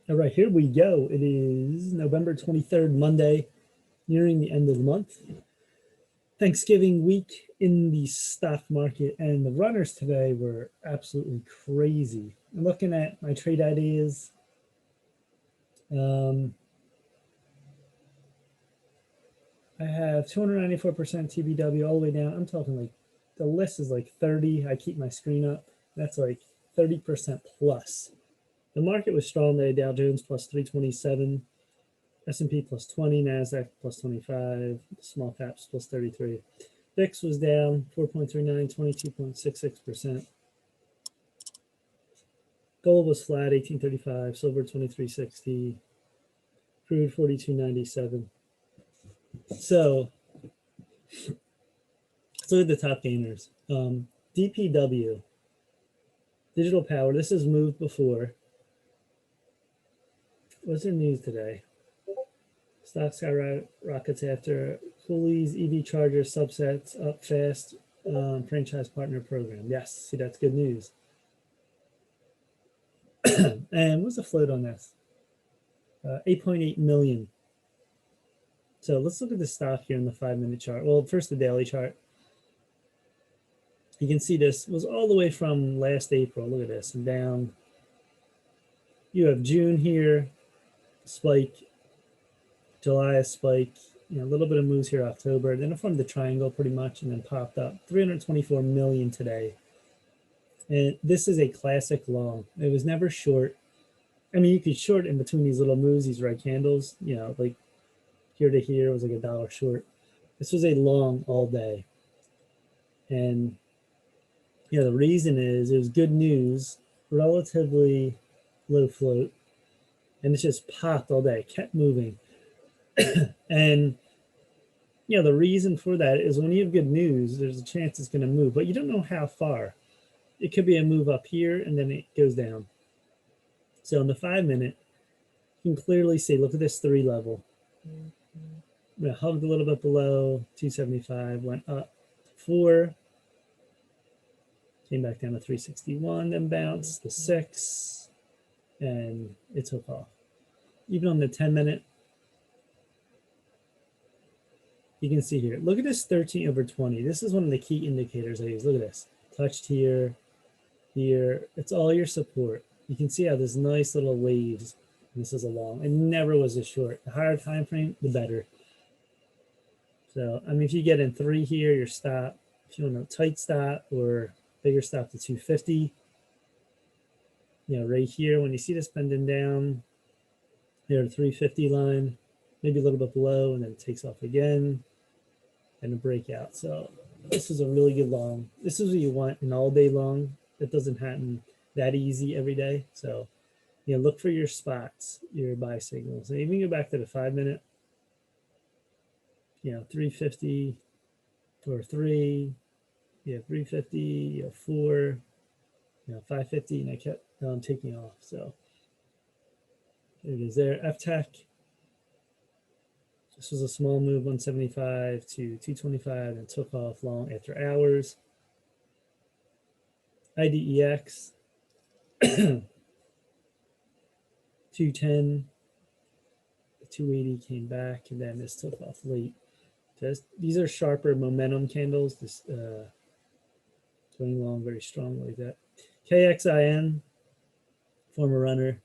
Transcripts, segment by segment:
All right, here we go. It is November 23rd, Monday, nearing the end of the month. Thanksgiving week in the stock market, and the runners today were absolutely crazy. I'm looking at my trade ideas. Um, I have 294% TBW all the way down. I'm talking like the list is like 30. I keep my screen up. That's like 30% plus. The market was strong today. Dow Jones plus 327. S&P plus 20, NASDAQ plus 25, small caps plus 33. VIX was down 4.39, 22.66%. Gold was flat, 1835, silver 2360, crude 4297. So let's look at the top gainers. DPW, Digital Power, this has moved before. What's their news today? Stock skyrockets after Cooley's EV charger subsets up fast franchise partner program. Yes, see, that's good news. And what's the float on this? 8.8 million. So let's look at the stock here in the 5-minute chart. Well, first the daily chart. You can see this was all the way from last April. Look at this, and down. You have June here, spike, July a spike, a little bit of moves here October. Then it formed the triangle pretty much and then popped up. 324 million today. And this is a classic long. It was never short. I mean, you could short in between these little moves, these red candles, like here to here was like $1 short. This was a long all day. And the reason is it was good news, relatively low float, and it just popped all day, kept moving. And the reason for that is when you have good news, there's a chance it's going to move, but you don't know how far. It could be a move up here and then it goes down. So in the 5-minute, you can clearly see, look at this 3 level. It hugged a little bit below 275, went up 4, came back down to 361, then bounced the 6, and it took off. Even on the 10-minute, you can see here, look at this 13/20. This is one of the key indicators I use. Look at this, touched here, here. It's all your support. You can see how there's nice little waves. This is a long. It never was a short. The higher time frame, the better. So, I mean, if you get in 3 here, your stop. If you want a tight stop or bigger stop to 250, right here, when you see this bending down, the 350 line, maybe a little bit below, and then it takes off again, and a breakout. So this is a really good long. This is what you want an all day long. It doesn't happen that easy every day. So, look for your spots, your buy signals. So even go back to the 5-minute, 350 or 3, 350, 4, 550, and I kept taking off. So there it is there. FTech. This was a small move, 175 to 225, and took off long after hours. IDEX, 210, 280 came back, and then this took off late. These are sharper momentum candles. This going long very strong like that. KXIN, former runner.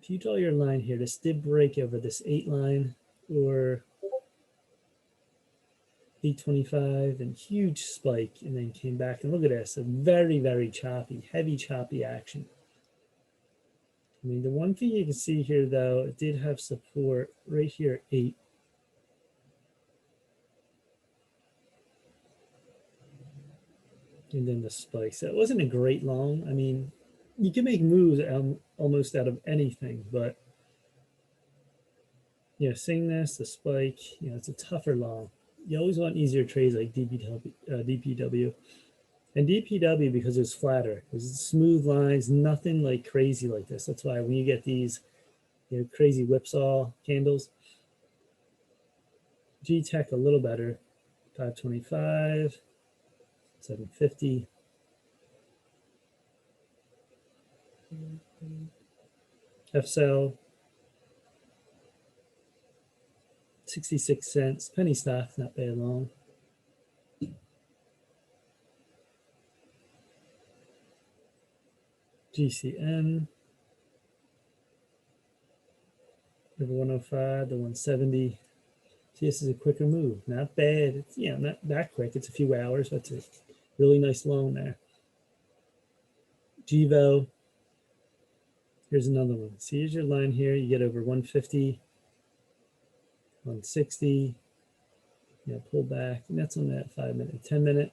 If you draw your line here, this did break over this 8 line or 825 and huge spike, and then came back. And look at this, a very, very choppy, heavy choppy action. I mean, the one thing you can see here, though, it did have support right here at 8. And then the spike. So it wasn't a great long. I mean, you can make moves almost out of anything, but seeing this, the spike, it's a tougher long. You always want easier trades like DPW. And DPW, because it's flatter, it's smooth lines, nothing like crazy like this. That's why when you get these crazy whipsaw candles, G-Tech a little better, 525, 750. FSL, 66 cents. Penny stock, not bad long. GCN, over 105 to 170. See, this is a quicker move. Not bad. It's, not that quick. It's a few hours. That's a really nice long there. GVO. Here's another one. See, here's your line here. You get over 150, 160. Pull back. And that's on that 5 minute, 10 minute.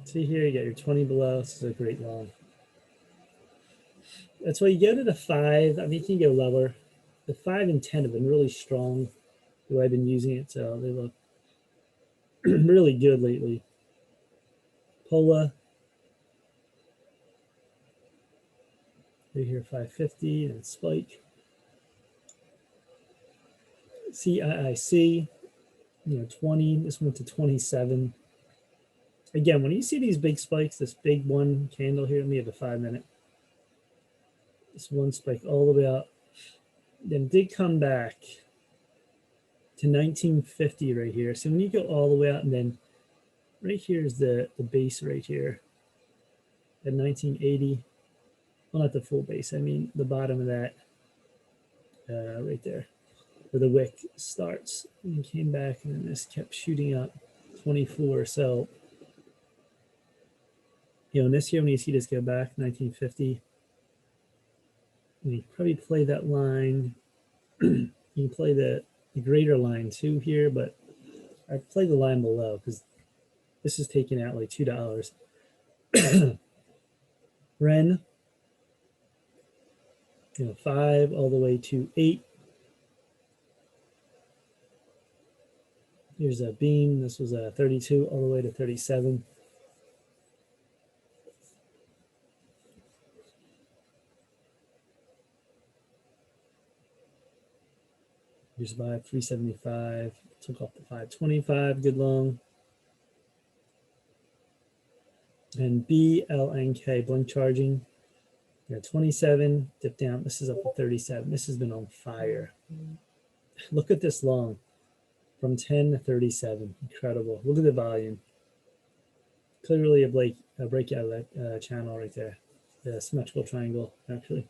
See here, you got your 20 below. This is a great long. That's why you go to the 5. I mean, you can go lower. The 5 and 10 have been really strong the way I've been using it. So they look really good lately. Pola. Right here, 550 and spike. CIIC, 20. This went to 27. Again, when you see these big spikes, this big one candle here, let me have a 5 minute. This one spike all the way up. Then did come back to 1950 right here. So when you go all the way out, and then right here is the base right here at 1980. Well, not the full base. I mean the bottom of that right there, where the wick starts. And came back, and then this kept shooting up 24. So, in this year, when you see this go back, 1950, you probably play that line. You can play the greater line too here, but I play the line below because this is taking out like $2. Ren, 5 all the way to 8. Here's a beam. This was a 32 all the way to 37. Here's buy 375. Took off the 525. Good long. And BLNK, blink charging. 27, dip down. This is up to 37. This has been on fire. Look at this long. From 10 to 37. Incredible. Look at the volume. Clearly a breakout of that channel right there. The symmetrical triangle, actually.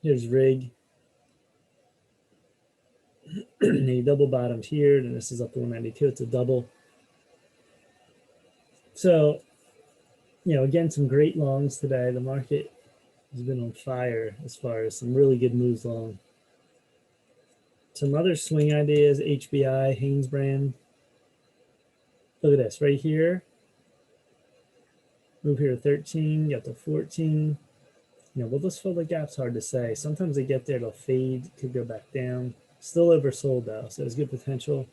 Here's rig. A double bottomed here, and this is up to 192. It's a double. So, again, some great longs today. The market has been on fire as far as some really good moves long. Some other swing ideas, HBI, Haynes brand. Look at this right here. Move here to 13, got to 14. Will this fill the gap's hard to say. Sometimes they get there, they'll fade, could go back down. Still oversold though, so there's good potential.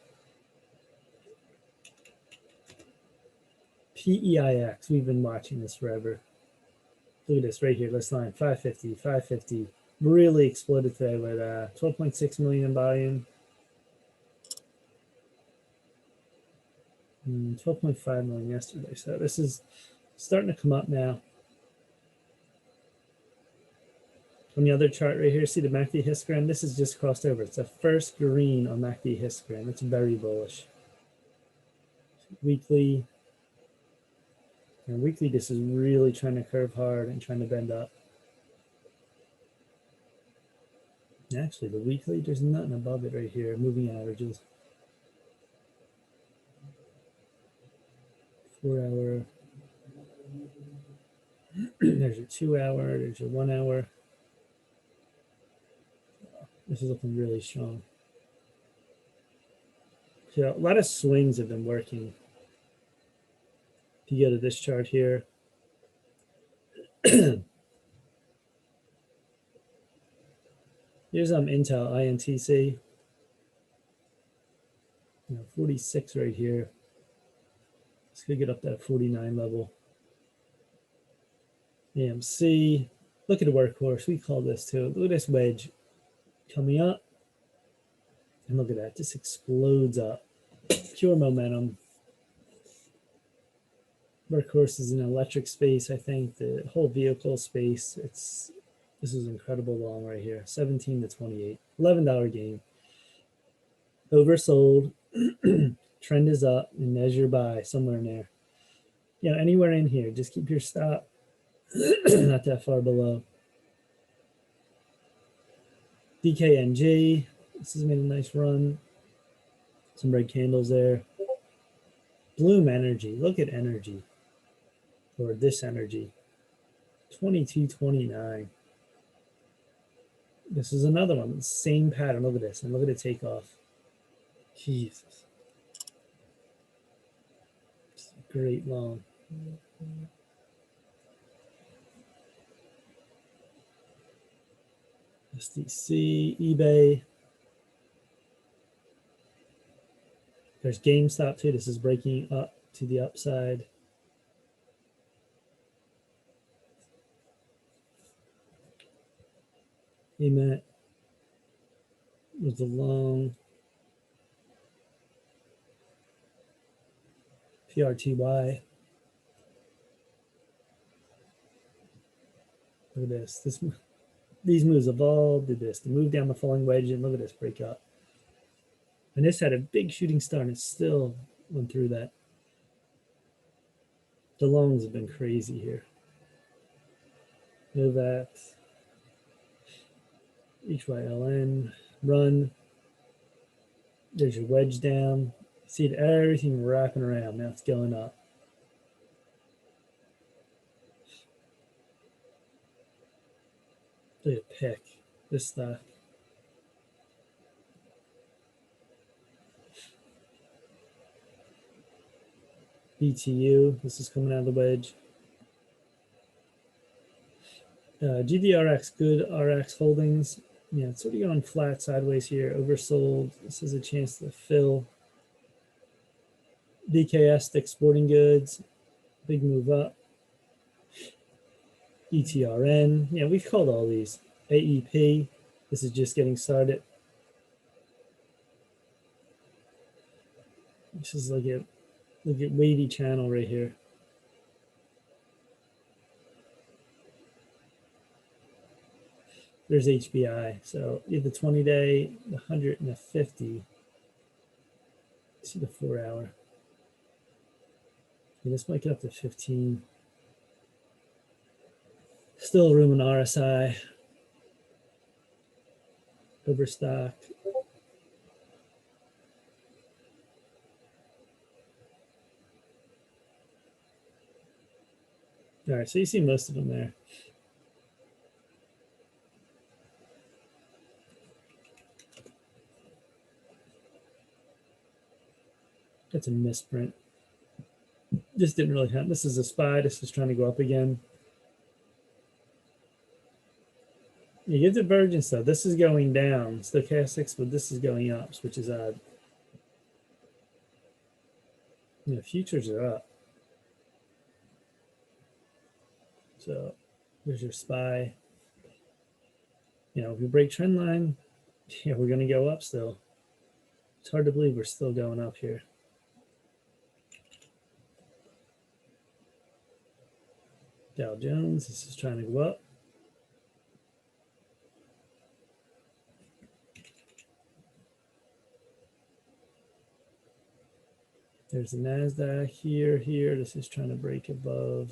PEIX, we've been watching this forever. Look at this right here, this line, 550, 550. Really exploded today with 12.6 million in volume. 12.5 million yesterday. So this is starting to come up now. On the other chart right here, see the MACD histogram? This is just crossed over. It's the first green on MACD histogram. It's very bullish. Weekly. And weekly, this is really trying to curve hard and trying to bend up. Actually, the weekly, there's nothing above it right here. Moving averages. 4 hour. There's your 2 hour. There's your 1 hour. This is looking really strong. So a lot of swings have been working. If you go to this chart here, here's Intel INTC. 46 right here. This could get up to that 49 level. AMC. Look at the workhorse. We call this too. Look at this wedge coming up. And look at that. Just explodes up. Pure momentum. Workhorse is an electric space. I think the whole vehicle space. This is incredible long right here. 17 to 28. $11 gain. Oversold. Trend is up, and measure buy somewhere in there. You know, anywhere in here, just keep your stop not that far below. DKNG, this has made a nice run. Some red candles there. Bloom Energy, look at energy, or this energy, 22.29. This is another one, same pattern. Look at this, and look at the takeoff. Jesus, it's a great long. SDC, eBay. There's GameStop too. This is breaking up to the upside. EMET was the long. PRTY. Look at this. These moves evolved, did this. The move down the falling wedge, and look at this break up. And this had a big shooting star, and it still went through that. The longs have been crazy here. Novax, HYLN, run. There's your wedge down. See everything wrapping around. Now it's going up. Look at pick this stock. BTU, this is coming out of the wedge. GDRX, good RX holdings. Yeah, it's sort of going flat sideways here, oversold. This is a chance to fill. DKS, Stick Sporting Goods, big move up. ETRN, yeah, we've called all these. AEP, this is just getting started. This is like a wavy channel right here. There's HBI. So you have the 20-day, the 100, and the 50. See the 4 hour. And this might get up to 15. Still room in RSI. Overstock. All right, so you see most of them there. That's a misprint. This didn't really happen. This is a SPY. This is trying to go up again. You get divergence though. This is going down, stochastics, but this is going up, which is odd. You know, futures are up. So there's your SPY. You know, if we break trend line, yeah, we're going to go up still. It's hard to believe we're still going up here. Dow Jones, this is trying to go up. There's the NASDAQ here. This is trying to break above,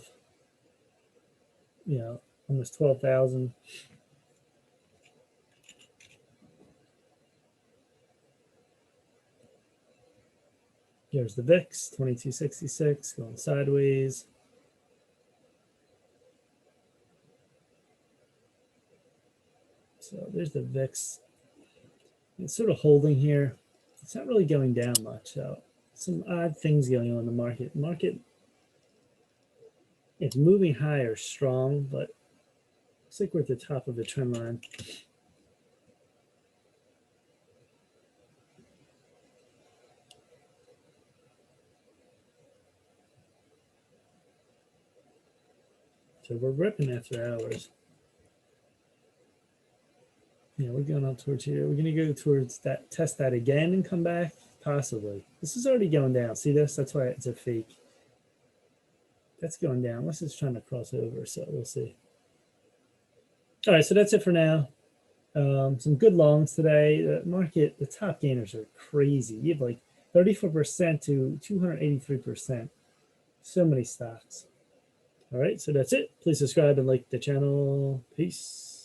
you know, almost 12,000. There's the VIX, 2266, going sideways. So there's the VIX. It's sort of holding here. It's not really going down much. So some odd things going on in the market. Market, it's moving higher, strong, but looks like we're at the top of the trend line. So we're ripping after hours. Yeah, we're going up towards here. We're going to go towards that, test that again and come back? Possibly. This is already going down. See this? That's why it's a fake. that's going down. This is trying to cross over, so we'll see. All right, so that's it for now. Some good longs today. The market, the top gainers are crazy. You have like 34% to 283%. So many stocks. All right, so that's it. Please subscribe and like the channel. Peace.